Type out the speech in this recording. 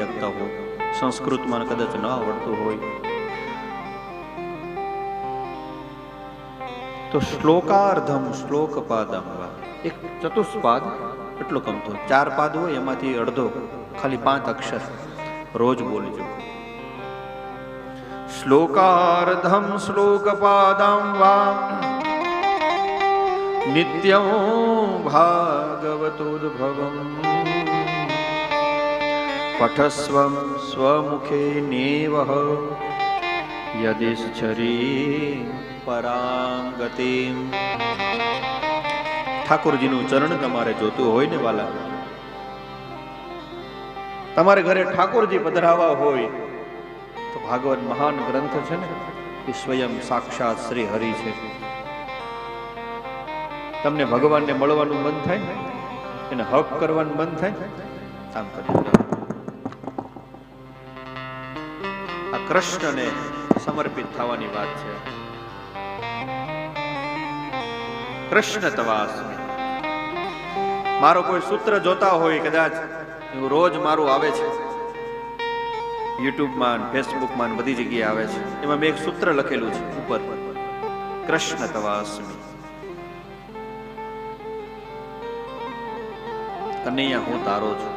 કરી શકતા હો, સંસ્કૃતમાં કદાચ ન આવડતું હોય, તો શ્લોકાર્ધમ શ્લોક પાદમ વા, એક ચતુષ્પાદ એટલો કમતો, 4 પાદ હોય એમાંથી અડધો ખાલી 5 અક્ષર રોજ બોલજો. શ્લોકાર્ધમ શ્લોક પાદમ વા નિત્યં ભાગવતોદ્ભવમ પઠસ્વ સ્વમુખે નેવઃ યદિશ્ચરી પરાંગતિમ. ઠાકોરજીનું ચરણ તમારે જોતું હોય ને વાલા, તમારે ઘરે ઠાકોરજી પધરાવા હોય તો ભાગવત મહાન ગ્રંથ છે ને, એ સ્વયં સાક્ષાત શ્રી હરિ છે. તમને ભગવાનને મળવાનું મન થાય ને, એને હક કરવાનું મન થાય, આમ કરી આ કૃષ્ણને સમર્પિત થવાની વાત છે. કૃષ્ણ તવાસ્મી. મારો કોઈ સૂત્ર જોતા હોય, કદાચ એવું રોજ મારું આવે છે યુટ્યુબમાં, ફેસબુકમાં, બધી જગ્યાએ આવે છે. એમાં મેં એક સૂત્ર લખેલું છે ઉપર, કૃષ્ણ તવાસ્મી. કનૈયા હું તારો છું.